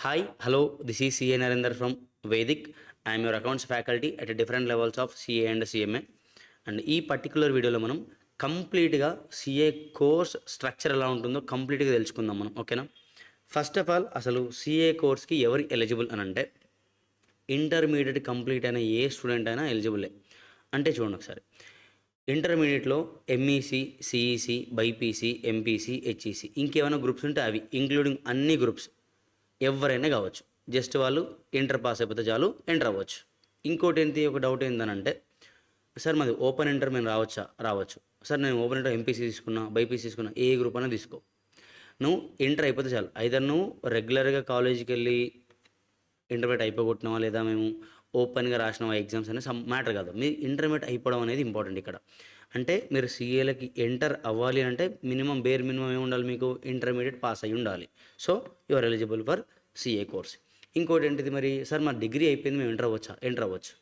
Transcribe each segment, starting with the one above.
Hi, hello, this is CA Narendra from Vedic. I am your accounts faculty at different levels of CA and CMA. And ఈ particular వీడియోలో మనం కంప్లీట్గా CA course structure ఎలా ఉంటుందో కంప్లీట్గా తెలుసుకుందాం మనం, ఓకేనా? ఫస్ట్ ఆఫ్ ఆల్ అసలు సిఏ కోర్స్కి ఎవరు ఎలిజిబుల్ అని అంటే ఇంటర్మీడియట్ కంప్లీట్ అయిన ఏ స్టూడెంట్ అయినా ఎలిజిబులే. అంటే చూడండి ఒకసారి, ఇంటర్మీడియట్లో MEC, CEC, BiPC, MPC, HEC ఇంకేమైనా గ్రూప్స్ ఉంటే అవి ఇంక్లూడింగ్ అన్ని గ్రూప్స్ ఎవరైనా కావచ్చు. జస్ట్ వాళ్ళు ఇంటర్ పాస్ అయిపోతే చాలు ఎంటర్ అవ్వచ్చు. ఇంకోటి ఏంటి, ఒక డౌట్ ఏంటనంటే, సార్ మాది ఓపెన్ ఇంటర్ మేము రావచ్చు. సార్ నేను ఓపెన్ ఇంటర్ ఎంపీసీ తీసుకున్నా, బైపీసీ తీసుకున్నా, ఏ గ్రూప్ అయినా తీసుకో, నువ్వు ఇంటర్ అయిపోతే చాలు. ఐదర్ నువ్వు రెగ్యులర్గా కాలేజీకి వెళ్ళి ఇంటర్మీడియట్ అయిపోగొట్టినావా, లేదా మేము ఓపెన్గా రాసినావా ఎగ్జామ్స్ అనేది సమ్ మ్యాటర్ కాదు. మీ ఇంటర్మీడియట్ అయిపోవడం అనేది ఇంపార్టెంట్ ఇక్కడ. అంటే మీరు సీఏలకి ఎంటర్ అవ్వాలి అంటే బేర్ మినిమం ఏమి ఉండాలి, మీకు ఇంటర్మీడియట్ పాస్ అయ్యి ఉండాలి. So you are eligible for CA course. ఇంకోటి ఏంటిది, మరి సార్ మా డిగ్రీ అయిపోయింది మేము ఎంటర్ అవ్వచ్చు.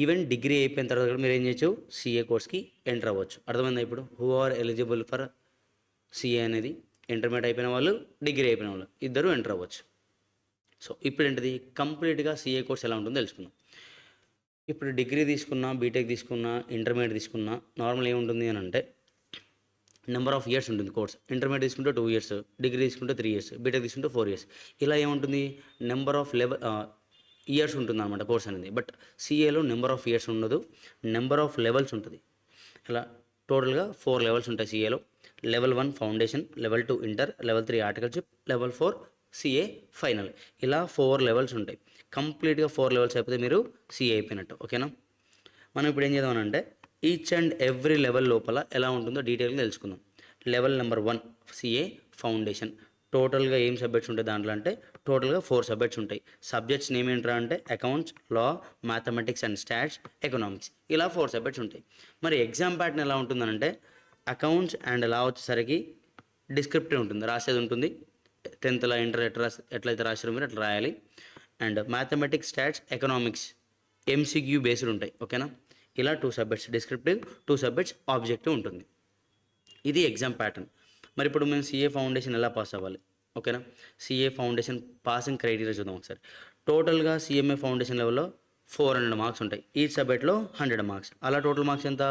ఈవెన్ డిగ్రీ అయిపోయిన తర్వాత కూడా మీరు ఏం చేయొచ్చు, సిఏ కోర్స్కి ఎంటర్ అవ్వచ్చు. అర్థమైందా ఇప్పుడు? Who are eligible for CA అనేది ఇంటర్మీడియట్ అయిపోయిన వాళ్ళు, డిగ్రీ అయిపోయిన వాళ్ళు ఇద్దరు ఎంటర్ అవ్వచ్చు. సో ఇప్పుడు ఏంటిది, కంప్లీట్గా సిఏ కోర్స్ ఎలా ఉంటుందో తెలుసుకుందాం. ఇప్పుడు డిగ్రీ తీసుకున్నా, బీటెక్ తీసుకున్నా, ఇంటర్మీడియట్ తీసుకున్నా నార్మల్ ఏముంటుంది అని అంటే నెంబర్ ఆఫ్ ఇయర్స్ ఉంటుంది కోర్స్. ఇంటర్మీడియట్ తీసుకుంటే 2 ఇయర్స్, డిగ్రీ తీసుకుంటే 3 ఇయర్స్, బీటెక్ తీసుకుంటే 4 ఇయర్స్. ఇలా ఏముంటుంది, నెంబర్ ఆఫ్ ఇయర్స్ ఉంటుంది అనమాట కోర్స్ అనేది. బట్ సిఏలో నెంబర్ ఆఫ్ ఇయర్స్ ఉండదు, నెంబర్ ఆఫ్ లెవెల్స్ ఉంటుంది. ఇలా టోటల్గా 4 లెవెల్స్ ఉంటాయి సిఏలో. Level 1 foundation, level 2 inter, level 3 articleship, level 4 CA final. ఇలా 4 లెవెల్స్ ఉంటాయి. కంప్లీట్గా 4 లెవెల్స్ అయిపోతే మీరు సిఏ అయిపోయినట్టు, ఓకేనా? మనం ఇప్పుడు ఏం చేద్దామనంటే ఈచ్ అండ్ ఎవ్రీ లెవెల్ లోపల ఎలా ఉంటుందో డీటెయిల్గా తెలుసుకుందాం. Level number 1 CA foundation. టోటల్గా ఏం సబ్జెక్ట్స్ ఉంటాయి దాంట్లో అంటే టోటల్గా 4 సబ్జెక్ట్స్ ఉంటాయి. సబ్జెక్ట్స్ నేమ్ ఏంట్రా అంటే accounts, law, mathematics and stats, economics. ఇలా 4 సబ్జెక్ట్స్ ఉంటాయి. మరి ఎగ్జామ్ ప్యాటర్న్ ఎలా ఉంటుందనంటే అకౌంట్స్ అండ్ లా వచ్చేసరికి డిస్క్రిప్టివ్ ఉంటుంది, రాసేది ఉంటుంది. 10th ఇంటర్ ఎట్లయితే రాసారో మీరు అట్లా రాయాలి. And mathematics, stats, economics MCQ based ఉంటాయి, ఓకేనా? ఇలా 2 సబ్జెక్ట్స్ డిస్క్రిప్టివ్, 2 సబ్జెక్ట్స్ ఆబ్జెక్టివ్ ఉంటుంది. ఇది ఎగ్జామ్ ప్యాటర్న్. మరి ఇప్పుడు మేము సిఏ ఫౌండేషన్ ఎలా పాస్ అవ్వాలి, ఓకేనా? సిఏ ఫౌండేషన్ పాసింగ్ క్రైటీరియా చూద్దాం ఒకసారి. టోటల్గా సిఎంఏ ఫౌండేషన్ లెవెల్లో 400 మార్క్స్ ఉంటాయి. ఈ సబ్జెక్ట్లో 100 మార్క్స్, అలా టోటల్ మార్క్స్ ఎంత,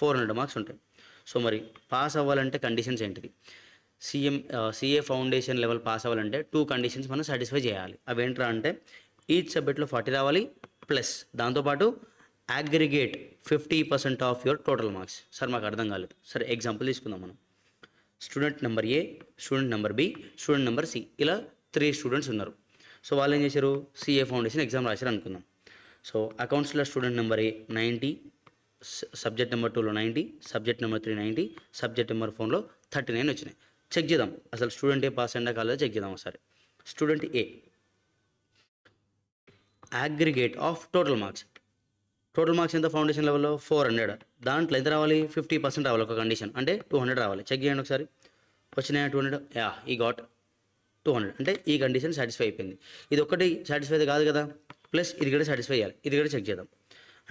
400 మార్క్స్ ఉంటాయి. సో మరి పాస్ అవ్వాలంటే కండిషన్స్ ఏంటిది, సిఏ ఫౌండేషన్ లెవెల్ పాస్ అవ్వాలంటే 2 కండిషన్స్ మనం సాటిస్ఫై చేయాలి. అవి ఏంట్రా అంటే ఈచ్ సబ్జెక్ట్లో 40 రావాలి, ప్లస్ దాంతోపాటు aggregate 50% of your total marks. Sir మాకు అర్థం కాలేదు. సరే ఎగ్జాంపుల్ తీసుకుందాం మనం. Student number A, student number B, student number C, ఇలా 3 స్టూడెంట్స్ ఉన్నారు. సో వాళ్ళు ఏం చేశారు, సిఏ ఫౌండేషన్ ఎగ్జామ్ రాశారు అనుకుందాం. సో అకౌంట్స్లో స్టూడెంట్ నెంబర్ ఏ 90, సబ్జెక్ట్ నెంబర్ 2లో 90, సబ్జెక్ట్ నెంబర్ 3 90, సబ్జెక్ట్ నెంబర్ 4లో 39 వచ్చినాయి. చెక్ చేద్దాం అసలు స్టూడెంట్ ఏ పాస్ అయినా కాలేదో చెక్ చేద్దాం ఒకసారి. Student A aggregate of total marks ఎంత ఫౌండేషన్ లెవెల్లో 400. దాంట్లో ఎంత రావాలి, 50% రావాలి. ఒక కండిషన్ అంటే 200 రావాలి. చెక్ చేయండి ఒకసారి, వచ్చినాయా 200? ఈ గాట్ 200. అంటే ఈ కండిషన్ సాటిస్ఫై అయిపోయింది. ఇది ఒక్కటి సాటిస్ఫై అయితే కాదు కదా, ప్లస్ ఇది కూడా సాటిస్ఫై అయ్యాలి. ఇది కూడా చెక్ చేద్దాం.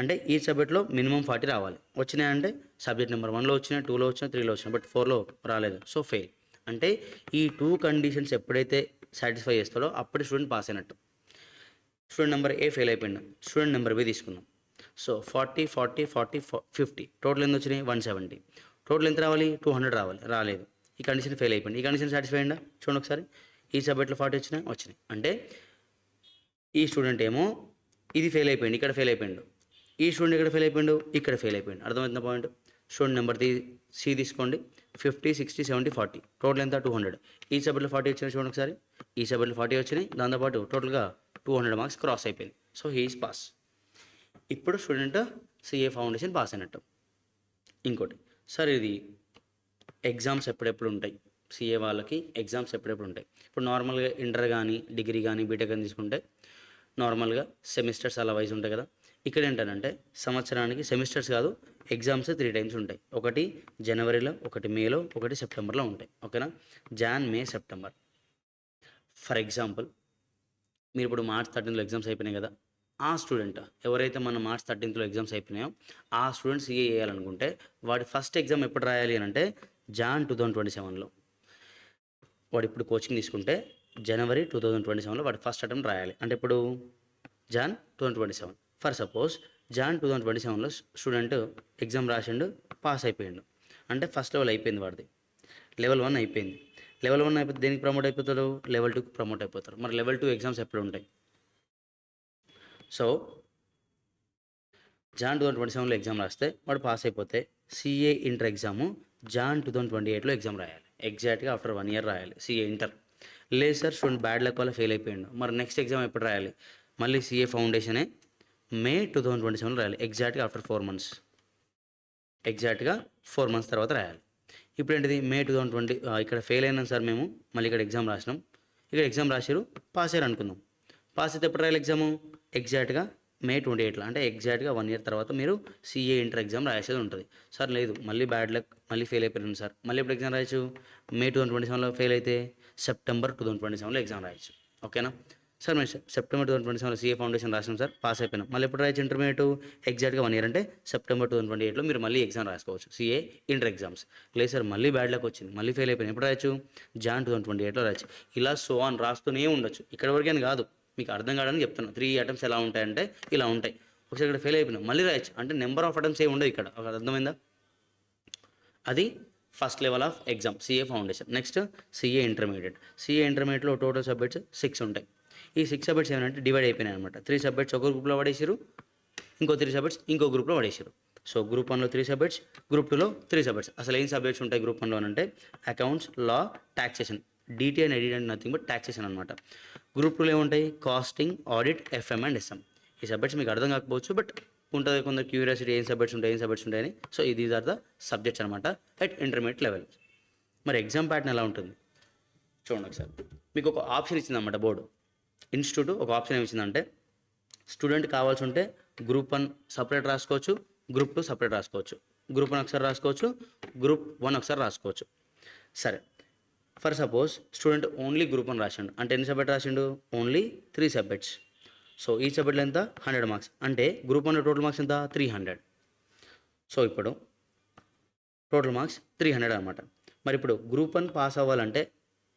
అంటే ఈ సబ్జెక్ట్లో మినిమం 40 రావాలి. వచ్చినాయంటే సబ్జెక్ట్ నెంబర్ 1లో వచ్చినాయి, 2లో వచ్చినాయి, 3లో వచ్చినాయి, బట్ 4లో రాలేదు. So fail. అంటే ఈ 2 కండిషన్స్ ఎప్పుడైతే సాటిస్ఫై చేస్తాడో అప్పుడు స్టూడెంట్ పాస్ అయినట్టు. స్టూడెంట్ నెంబర్ ఏ ఫెయిల్ అయిపోయింది. స్టూడెంట్ నెంబర్ బి తీసుకుందాం. సో 40 40 40 50 టోటల్ ఎంత వచ్చినాయి, 170. టోటల్ ఎంత రావాలి, 200 రావాలి, రాలేదు. ఈ కండిషన్ ఫెయిల్ అయిపోయింది. ఈ కండిషన్ సాటిస్ఫై అయిందా చూడండి ఒకసారి. ఈ సబ్జెక్ట్లో 40 వచ్చినాయి. అంటే ఈ స్టూడెంట్ ఏమో ఇది ఫెయిల్ అయిపోయింది, ఇక్కడ ఫెయిల్ అయిపోయిండు. ఈ స్టూడెంట్ ఇక్కడ ఫెయిల్ అయిపోయిండు, ఇక్కడ ఫెయిల్ అయిపోయిండు. అర్థమవుతున్న పాయింట్. స్టూడెంట్ నెంబర్ సి తీసుకోండి. 50 60 70 40 టోటల్ ఎంత, 200. ఈ సబ్జెక్ట్లో 40 వచ్చినాయి చూడండి ఒకసారి. ఈ సబ్జెక్ట్లో 40 వచ్చినాయి, దాంతోపాటు టోటల్గా 200 మార్క్స్ క్రాస్ అయిపోయింది. So he is pass. ఇప్పుడు స్టూడెంట్ సిఏ ఫౌండేషన్ పాస్ అయినట్టు. ఇంకోటి, సార్ ఇది ఎగ్జామ్స్ ఎప్పుడెప్పుడు ఉంటాయి, సిఏ వాళ్ళకి ఎగ్జామ్స్ ఎప్పుడెప్పుడు ఉంటాయి. ఇప్పుడు నార్మల్గా ఇంటర్ కానీ, డిగ్రీ కానీ, బీటెక్ కానీ తీసుకుంటే నార్మల్గా సెమిస్టర్స్ అలా వైజ్ ఉంటాయి కదా. ఇక్కడ ఏంటంటే సంవత్సరానికి సెమిస్టర్స్ కాదు, ఎగ్జామ్స్ 3 టైమ్స్ ఉంటాయి. ఒకటి జనవరిలో, ఒకటి మేలో, ఒకటి సెప్టెంబర్లో ఉంటాయి, ఓకేనా? Jan, May, September. For example మీరు ఇప్పుడు మార్చ్ 13లో ఎగ్జామ్స్ అయిపోయినాయి కదా. ఆ స్టూడెంట్ ఎవరైతే మన మార్చ్ 13లో ఎగ్జామ్స్ అయిపోయినాయో ఆ స్టూడెంట్ సిఏ చేయాలనుకుంటే వాడి ఫస్ట్ ఎగ్జామ్ ఎప్పుడు రాయాలి అని అంటే జాన్ 2027లో. వాడు ఇప్పుడు కోచింగ్ తీసుకుంటే జనవరి 2027లో వాడు ఫస్ట్ అటెంప్ట్ రాయాలి. అంటే ఇప్పుడు జాన్ 2027. ఫర్ సపోజ్ జాన్ 2027లో స్టూడెంట్ ఎగ్జామ్ రాసిండు, పాస్ అయిపోయిండు. అంటే ఫస్ట్ లెవెల్ అయిపోయింది వాడిది. లెవెల్ 1 అయిపోయింది. లెవెల్ 1 అయిపోతే దేనికి ప్రమోట్ అయిపోతాడు? లెవెల్ 2కి ప్రమోట్ అయిపోతారు. మరి లెవెల్ 2 ఎగ్జామ్స్ ఎప్పుడు ఉంటాయి? సో జాన్ 2027లో ఎగ్జామ్ రాస్తే వాడు పాస్ అయిపోతే సిఏ ఇంటర్ ఎగ్జాము జాన్ 2028లో ఎగ్జామ్ రాయాలి. ఎగ్జాక్ట్గా ఆఫ్టర్ 1 ఇయర్ రాయాలి సిఏ ఇంటర్. లేదు సార్ స్టూడెంట్ బ్యాడ్ లక్ వల్ల ఫెయిల్ అయిపోయిండు, మరి నెక్స్ట్ ఎగ్జామ్ ఎప్పుడు రాయాలి? మళ్ళీ సిఏ ఫౌండేషనే మే 2027లో రాయాలి. ఎగ్జాక్ట్గా ఆఫ్టర్ 4 మంత్స్. ఎగ్జాక్ట్గా 4 మంత్స్ తర్వాత రాయాలి. ఇప్పుడు ఏంటిది? మే 2020 ఇక్కడ ఫెయిల్ అయినాం సార్ మేము, మళ్ళీ ఇక్కడ ఎగ్జామ్ రాసినాం. ఇక్కడ ఎగ్జామ్ రాశారు, పాస్ అయ్యారు అనుకుందాం. పాస్ అయితే ఎప్పుడు రాయాలి ఎగ్జాము? ఎగ్జాక్ట్గా మే 28లో. అంటే ఎగ్జాక్ట్గా 1 ఇయర్ తర్వాత మీరు సిఏ ఇంటర్ ఎగ్జామ్ రాసేది ఉంటుంది. సార్ లేదు మళ్ళీ బ్యాడ్ లక్, మళ్ళీ ఫెయిల్ అయిపోయాను సార్, మళ్ళీ ఎప్పుడు ఎగ్జామ్ రాయొచ్చు? మే 2027లో ఫెయిల్ అయితే సెప్టెంబర్ 2027లో ఎగ్జామ్ రాయొచ్చు. ఓకేనా సార్? మేము సెప్టెంబర్ 2027లో సిఏ ఫౌండేషన్ రాసినాం సార్, పాస్ అయిపోయినాం. మళ్ళీ ఎప్పుడు రాయొచ్చు ఇంటర్మీడియట్? ఎగ్జాక్ట్గా 1 ఇయర్ అంటే సెప్టెంబర్ 2028లో మీరు మళ్ళీ ఎగ్జామ్ రాసుకోవచ్చు సిఏ ఇంటర్ ఎగ్జామ్స్. లేదు సార్ మళ్ళీ బ్యాడ్ లక్ వచ్చింది, మళ్ళీ ఫెయిల్ అయిపోయింది, ఎప్పుడు రాయొచ్చు? జాన్ 2028లో రాయొచ్చు. ఇలా సో ఆన్ రాస్తూనే ఉండొచ్చు. ఇక్కడ వరకు అని కాదు, మీకు అర్థం కావడానికి చెప్తున్నాను. 3 అటెంప్ట్స్ ఎలా ఉంటాయంటే ఇలా ఉంటాయి. ఒకసారి ఇక్కడ ఫెయిల్ అయిపోయినాం, మళ్ళీ రాయొచ్చు. అంటే నెంబర్ ఆఫ్ అటెంప్ట్స్ ఏమి ఉండదు ఇక్కడ. అర్థమైందా? అది first level of exam CA foundation. Next CA intermediate. CA ఇంటర్మీడియట్లో టోటల్ సబ్జెక్ట్స్ 6 ఉంటాయి. ఈ 6 సబ్జెక్ట్స్ ఏమంటే డివైడ్ అయిపోయినాయి అనమాట. 3 సబ్జెక్ట్స్ ఒక గ్రూప్లో పడేసారు, ఇంకో 3 సబ్జెక్ట్స్ ఇంకో గ్రూప్లో పడేసారు. సో గ్రూప్ 1లో 3 సబ్జెక్ట్స్, గ్రూప్ 2లో 3 సబ్జెక్ట్స్. అసలు ఏం సబ్జెక్ట్స్ ఉంటాయి గ్రూప్ 1లో అంటే accounts, law, taxation. DT and IDT and nothing but taxation అనమాట. గ్రూప్ 2లో ఏముంటాయి? Costing, audit, FM and SM. ఈ సబ్జెక్ట్స్ మీకు అర్థం కాకపోవచ్చు, బట్ ఉంటుంది కొందరు క్యూరియాసిటీ, ఏం సబ్జెక్ట్స్ ఉంటాయని. So these are the subjects అనమాట అట్ ఇంటర్మీడియట్ లెవెల్. మరి ఎగ్జామ్ ప్యాటర్న్ ఎలా ఉంటుంది చూడండి ఒకసారి. మీకు ఒక ఆప్షన్ ఇచ్చిందన్నమాట బోర్డు. ఇన్స్టిట్యూట్ ఒక ఆప్షన్ ఏమి ఇచ్చిందంటే స్టూడెంట్ కావాల్సి ఉంటే గ్రూప్ 1 సపరేట్ రాసుకోవచ్చు, గ్రూప్ 2 సపరేట్ రాసుకోవచ్చు, గ్రూప్ 1 ఒకసారి రాసుకోవచ్చు, గ్రూప్ 1 ఒకసారి రాసుకోవచ్చు. సరే for suppose student only group 1 రాసిండు అంటే ఎన్ని సబ్జెక్ట్ రాసిండు? Only 3 subjects. సో ఈ సబ్జెక్ట్లో ఎంత? 100 మార్క్స్. అంటే గ్రూప్ 1లో టోటల్ మార్క్స్ ఎంత? 300. సో ఇప్పుడు టోటల్ మార్క్స్ 300 అనమాట. మరి ఇప్పుడు గ్రూప్ 1 పాస్ అవ్వాలంటే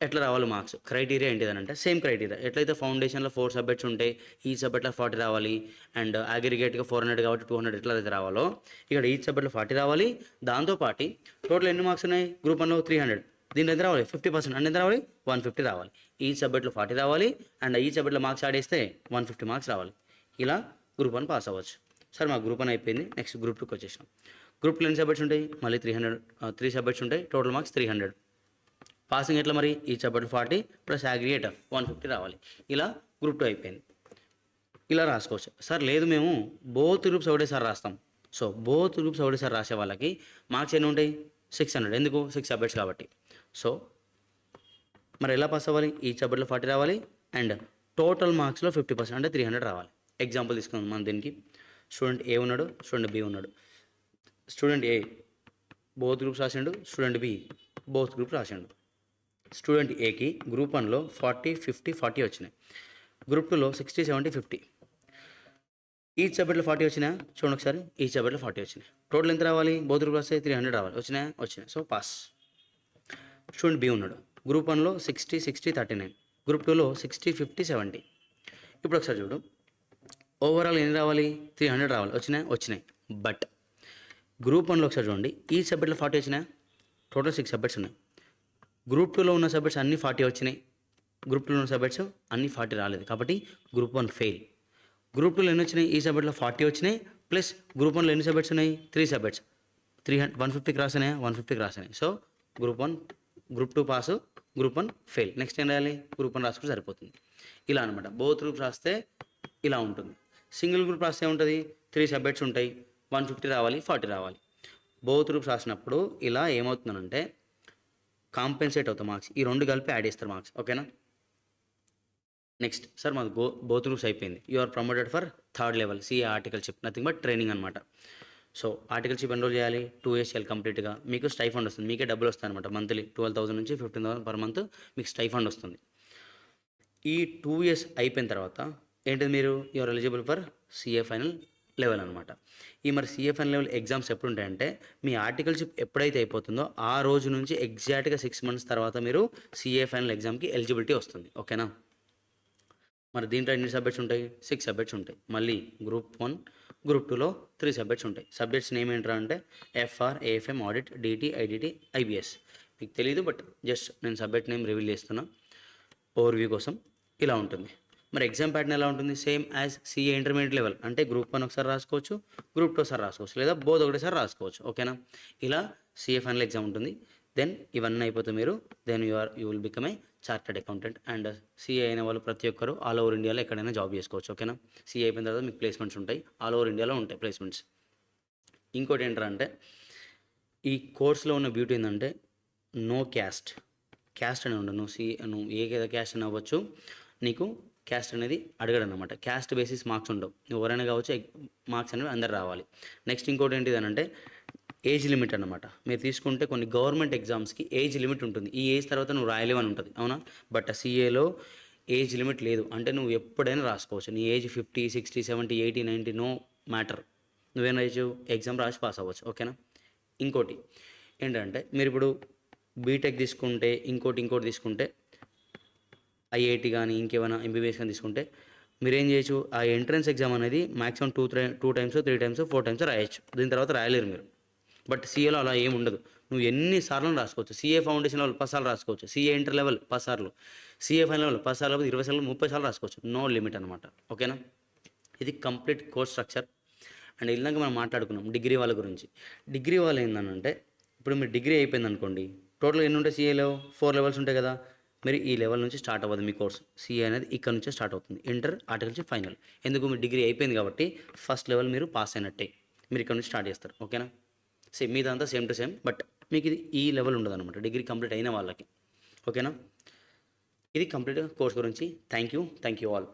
ఎట్లా రావాలి మార్క్స్? క్రైటీరియా ఏంటిదనంటే సేమ్ క్రైటీరియా. ఎట్లయితే ఫౌండేషన్లో 4 సబ్జెక్ట్స్ ఉంటాయి, ఈ సబ్జెక్ట్లో 40 రావాలి, అండ్ అగ్రిగేట్గా 400 కాబట్టి 200 ఎట్లా అయితే రావాలో ఇక్కడ ఈ సబ్జెక్ట్లో 40 రావాలి. దాంతోపాటు టోటల్ ఎన్ని మార్క్స్ ఉన్నాయి? గ్రూప్ 1లో 300, దీంట్లో ఎంత రావాలి? 50%. అంటే ఎంత రావాలి? 150 రావాలి. ఈ సబ్జెక్ట్లో 40 రావాలి, అండ్ ఈ సబ్జెక్ట్లో మార్క్స్ ఆడేస్తే 150 మార్క్స్ రావాలి. ఇలా గ్రూప్ 1 పాస్ అవ్వచ్చు. సరే మా గ్రూప్ 1 అయిపోయింది, నెక్స్ట్ గ్రూప్ 2కి వచ్చేసినాం. గ్రూప్ 2 ఎన్ని సబ్జెక్ట్స్ ఉంటాయి? మళ్ళీ 3 సబ్జెక్ట్స్ ఉంటాయి, టోటల్ మార్క్స్ 300. పాసింగ్ ఎట్లా మరి? ఈ సబ్జెక్ట్ 40 ప్లస్ అగ్రిగేట్ 150 రావాలి. ఇలా గ్రూప్ 2 అయిపోయింది. ఇలా రాసుకోవచ్చు. సార్ లేదు మేము బోత్ గ్రూప్స్ ఒకటేసారి రాస్తాం. సో బోత్ గ్రూప్స్ ఒకటేసారి రాసే వాళ్ళకి మార్క్స్ ఎన్ని ఉంటాయి? 600. ఎందుకు? 6 సబ్జెక్ట్స్ కాబట్టి. సో మరి ఎలా పాస్ అవ్వాలి? ఈ సబ్జెక్ట్లో 40 రావాలి, అండ్ టోటల్ మార్క్స్లో 50% అంటే 300 రావాలి. ఎగ్జాంపుల్ తీసుకుందాం మనం దీనికి. స్టూడెంట్ ఏ ఉన్నాడు, స్టూడెంట్ బి ఉన్నాడు. స్టూడెంట్ ఏ బోత్ గ్రూప్స్ రాసిండు, స్టూడెంట్ బి బోత్ గ్రూప్స్ రాసిండు. స్టూడెంట్ ఏకి గ్రూప్ 1లో 40, 50, 40 వచ్చినాయి. గ్రూప్ 2లో 60, 70, 50. ఈ సబ్జెక్ట్లో 40 వచ్చినాయి. చూడండి ఒకసారి, ఈ సబ్జెక్ట్లో 40 వచ్చినాయి. టోటల్ ఎంత రావాలి? బోత్ గ్రూప్ వస్తే 300 రావాలి. వచ్చినాయి. So pass. స్టూడెంట్ బి ఉన్నాడు. గ్రూప్ 1లో 60, 60, 39. గ్రూప్ 2లో 60, 50, 70. ఇప్పుడు ఒకసారి చూడు, ఓవరాల్ ఎన్ని రావాలి? 300 రావాలి. వచ్చినాయి. బట్ గ్రూప్ 1లో ఒకసారి చూడండి, ఈ సబ్జెక్ట్లో 40 వచ్చినాయి. టోటల్ 6 సబ్జెక్ట్స్ ఉన్నాయి. గ్రూప్ 2లో ఉన్న సబ్జెక్ట్స్ అన్నీ 40 వచ్చినాయి. గ్రూప్ 2లో ఉన్న సబ్జెక్ట్స్ అన్నీ 40 రాలేదు, కాబట్టి గ్రూప్ 1 ఫెయిల్. గ్రూప్ 2లో ఎన్ని వచ్చినాయి? ఈ సబ్జెక్ట్లో 40 వచ్చినాయి, ప్లస్ గ్రూప్ 1లో ఎన్ని సబ్జెక్ట్స్ ఉన్నాయి? 3 సబ్జెక్ట్స్. 150 క్రాస్ అయినాయా? 150 క్రాస్ అయినాయి. So group 2 pass, group 1 fail. Next ఏం రాయాలి? గ్రూప్ 1 రాసుకుంటే సరిపోతుంది. ఇలా అనమాట. బోత్ గ్రూప్స్ రాస్తే ఇలా ఉంటుంది. సింగిల్ గ్రూప్ రాస్తే ఏముంటుంది? 3 సబ్జెక్ట్స్ ఉంటాయి, 150 రావాలి, 40 రావాలి. బోత్ గ్రూప్స్ రాసినప్పుడు ఇలా ఏమవుతుందంటే కాంపెన్సేట్ అవుతాయి మార్క్స్. ఈ రెండు కలిపి యాడ్ చేస్తారు మార్క్స్. ఓకేనా? నెక్స్ట్ సార్ మాది బోత్ గ్రూప్స్ అయిపోయింది. You are promoted for 3rd level CA articleship, nothing but training అనమాట. సో ఆర్టికల్షిప్ ఎన్రోల్ చేయాలి, 2 years చేయాలి కంప్లీట్గా. మీకు స్టైఫండ్ వస్తుంది, మీకే డబ్బులు వస్తాయి అనమాట. మంత్లీ 12,000 నుంచి 15,000 పర్ మంత్ మీకు స్టైఫండ్ వస్తుంది. ఈ 2 years అయిపోయిన తర్వాత ఏంటిది? మీరు you're eligible for CA final level అనమాట. ఈ మరి సీఏ ఫైనల్ లెవెల్ ఎగ్జామ్స్ ఎప్పుడు ఉంటాయంటే మీ ఆర్టికల్షిప్ ఎప్పుడైతే అయిపోతుందో ఆ రోజు నుంచి ఎగ్జాక్ట్గా 6 మంత్స్ తర్వాత మీరు సీఏ ఫైనల్ ఎగ్జామ్కి ఎలిజిబిలిటీ వస్తుంది. ఓకేనా. మరి దీంట్లో ఎన్ని సబ్జెక్ట్స్ ఉంటాయి? 6 సబ్జెక్ట్స్ ఉంటాయి. మళ్ళీ గ్రూప్ 1 గ్రూప్ 2లో 3 సబ్జెక్ట్స్ ఉంటాయి. సబ్జెక్ట్స్ నేమ్ ఏంట్రా అంటే FR, AFM, audit, DT, IDT, IBS. మీకు తెలీదు, బట్ జస్ట్ నేను సబ్జెక్ట్ నేమ్ రివీల్ చేస్తున్నా ఓవర్వ్యూ కోసం. ఇలా ఉంటుంది. మరి ఎగ్జామ్ ప్యాటర్న్ ఎలా ఉంటుంది? Same as CA intermediate level. అంటే గ్రూప్ 1 ఒకసారి రాసుకోవచ్చు, గ్రూప్ 2 ఒకసారి రాసుకోవచ్చు, లేదా బోత్ ఒకటేసారి రాసుకోవచ్చు. ఓకేనా. ఇలా సీఏ ఫైనల్ ఎగ్జామ్ ఉంటుంది. దెన్ ఇవన్నీ అయిపోతే మీరు then you will become a chartered accountant. And CA అయిన వాళ్ళు ప్రతి ఒక్కరు ఆల్ ఓవర్ ఇండియాలో ఎక్కడైనా జాబ్ చేసుకోవచ్చు. ఓకేనా. సీఏ అయిపోయిన తర్వాత మీకు ప్లేస్మెంట్స్ ఉంటాయి, ఆల్ ఓవర్ ఇండియాలో ఉంటాయి ప్లేస్మెంట్స్. ఇంకోటి ఏంటంటే ఈ కోర్సులో ఉన్న బ్యూటీ ఏంటంటే నో క్యాస్ట్. క్యాస్ట్ అని ఉండదు. నువ్వు ఏ క్యాస్ట్ అని అవ్వచ్చు, నీకు క్యాస్ట్ అనేది అడగడం అనమాట. క్యాస్ట్ బేసిస్ మార్క్స్ ఉండవు, నువ్వు ఎవరైనా కావచ్చు, మార్క్స్ అనేవి అందరు రావాలి. నెక్స్ట్ ఇంకోటి ఏంటిది అంటే ఏజ్ లిమిట్ అనమాట. మీరు తీసుకుంటే కొన్ని గవర్నమెంట్ ఎగ్జామ్స్కి ఏజ్ లిమిట్ ఉంటుంది. ఈ ఏజ్ తర్వాత నువ్వు రాయలేవు అని ఉంటుంది, అవునా. బట్ సీఏలో ఏజ్ లిమిట్ లేదు. అంటే నువ్వు ఎప్పుడైనా రాసుకోవచ్చు. నీ ఏజ్ 50, 60, 70, 80, 90 నో మ్యాటర్. నువ్వేం రాయచ్చు, ఎగ్జామ్ రాసి పాస్ అవ్వచ్చు. ఓకేనా. ఇంకోటి ఏంటంటే మీరు ఇప్పుడు బీటెక్ తీసుకుంటే, ఇంకోటి తీసుకుంటే ఐఐటి కానీ ఇంకేమైనా ఎంబీబీఎస్ కానీ తీసుకుంటే మీరేం చేయొచ్చు, ఆ ఎంట్రన్స్ ఎగ్జామ్ అనేది మాక్సిమం 2 టైమ్స్ 3 టైమ్స్ 4 టైమ్స్ రాయొచ్చు. దీని తర్వాత రాయలేరు మీరు. బట్ సీఏలో అలా ఏమి ఉండదు. నువ్వు ఎన్నిసార్లు రాసుకోవచ్చు. సీఏ ఫౌండేషన్ లెవెల్ 10 సార్లు రాసుకోవచ్చు, సీఏ ఇంటర్ లెవెల్ 10 సార్లు, సీఏ ఫైనల్ లెవెల్ 10 సార్లు, 20 సార్లు, 30 సార్లు రాసుకోవచ్చు. నో లిమిట్ అనమాట. ఓకేనా. ఇది కంప్లీట్ కోర్స్ స్ట్రక్చర్. అండ్ ఇలాగ మనం మాట్లాడుకున్నాం డిగ్రీ వాళ్ళ గురించి. డిగ్రీ వాళ్ళు ఏంటంటే ఇప్పుడు మీరు డిగ్రీ అయిపోయింది అనుకోండి, టోటల్ ఎన్ని ఉంటాయి సీఏలో? 4 లెవెల్స్ ఉంటాయి కదా. మీరు ఈ లెవెల్ నుంచి స్టార్ట్ అవ్వదు మీ కోర్స్. సీఏ అనేది ఇక్కడ నుంచే స్టార్ట్ అవుతుంది, ఇంటర్, ఆర్టికల్షిప్, ఫైనల్. ఎందుకు, మీ డిగ్రీ అయిపోయింది కాబట్టి ఫస్ట్ లెవెల్ మీరు పాస్ అయినట్టే. మీరు ఇక్కడ నుంచి స్టార్ట్ చేస్తారు. ఓకేనా. సేమ్ మీదంతా సేమ్ టు సేమ్, బట్ మీకు ఇది ఈ లెవెల్ ఉండదు అనమాట డిగ్రీ కంప్లీట్ అయిన వాళ్ళకి. ఓకేనా. ఇది కంప్లీట్ కోర్స్ గురించి. Thank you all.